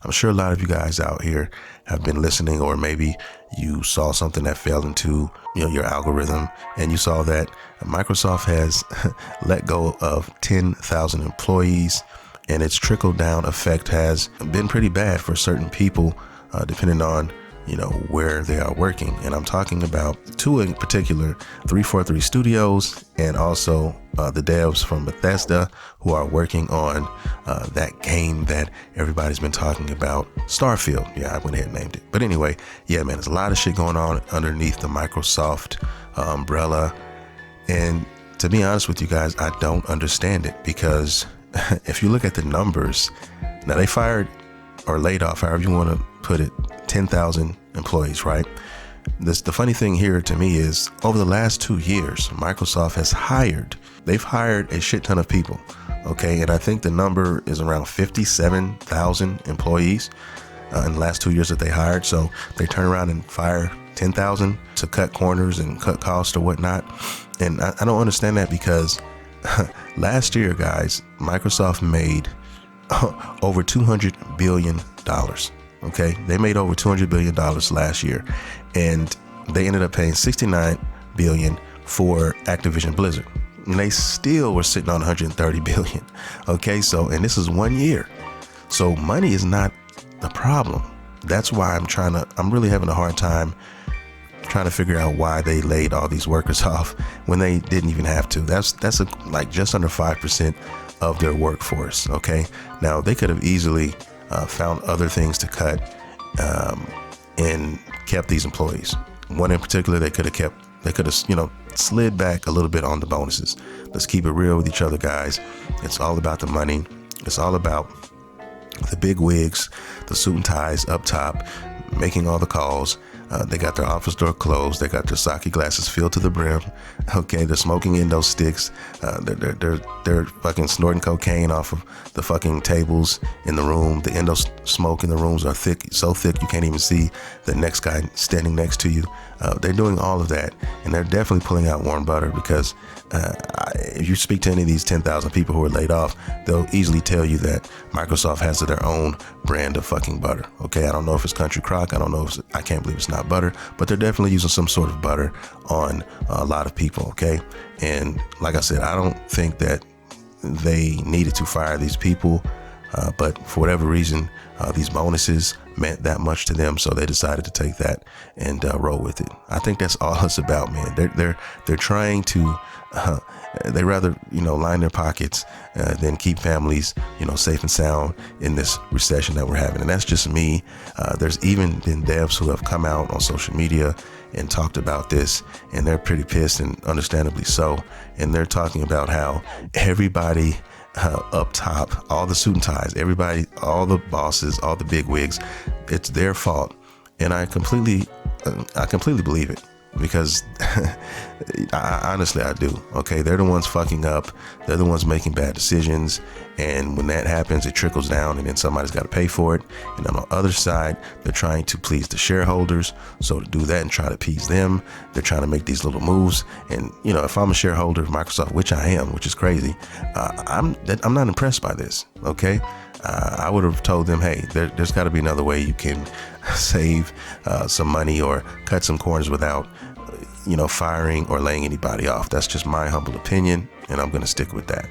I'm sure a lot of you guys out here have been listening, or maybe you saw something that fell into your algorithm and you saw that Microsoft has let go of 10,000 employees, and its trickle down effect has been pretty bad for certain people, depending on where they are working. And I'm talking about two in particular, 343 Studios, and also the devs from Bethesda who are working on that game that everybody's been talking about, Starfield. Yeah, I went ahead and named it. But anyway, yeah, man, there's a lot of shit going on underneath the Microsoft umbrella. And to be honest with you guys, I don't understand it, because if you look at the numbers, now they fired or laid off, however you want to put it, 10,000 employees, right? The funny thing here to me is, over the last 2 years, Microsoft has they've hired a shit ton of people, okay? And I think the number is around 57,000 employees in the last 2 years that they hired. So they turn around and fire 10,000 to cut corners and cut costs or whatnot. And I don't understand that, because last year, guys, Microsoft made over $200 billion. Okay, they made over $200 billion last year, and they ended up paying $69 billion for Activision Blizzard, and they still were sitting on $130 billion. Okay, so, and this is 1 year, so money is not the problem. That's why I'm really having a hard time trying to figure out why they laid all these workers off when they didn't even have to. That's like just under 5% of their workforce. Okay, now they could have easily found other things to cut and kept these employees. One in particular, they could have slid back a little bit on the bonuses. Let's keep it real with each other, guys. It's all about the money. It's all about the big wigs, the suit and ties up top, making all the calls. They got their office door closed. They got their sake glasses filled to the brim. Okay, they're smoking in those sticks. They're fucking snorting cocaine off of the fucking tables in the room. The endo smoke in the rooms are thick, so thick you can't even see the next guy standing next to you. They're doing all of that, and they're definitely pulling out warm butter, because if you speak to any of these 10,000 people who are laid off, they'll easily tell you that Microsoft has their own brand of fucking butter. Okay, I don't know if it's Country Crock. I can't believe it's not butter, but they're definitely using some sort of butter on a lot of people. Okay, and like I said, I don't think that they needed to fire these people, but for whatever reason, these bonuses meant that much to them, so they decided to take that and roll with it. I think that's all it's about, man. They're trying to they rather line their pockets than keep families safe and sound in this recession that we're having. And that's just me. There's even been devs who have come out on social media and talked about this, and they're pretty pissed, and understandably so. And they're talking about how everybody up top, all the suit and ties, everybody, all the bosses, all the big wigs, it's their fault. And I completely believe it, because honestly, I do. Okay, they're the ones fucking up. They're the ones making bad decisions. And when that happens, it trickles down, and then somebody's got to pay for it. And on the other side, they're trying to please the shareholders. So to do that and try to appease them, they're trying to make these little moves. And if I'm a shareholder of Microsoft, which I am, which is crazy, I'm not impressed by this. Okay, I would have told them, hey, there's got to be another way you can save some money or cut some corners without firing or laying anybody off. That's just my humble opinion, and I'm going to stick with that.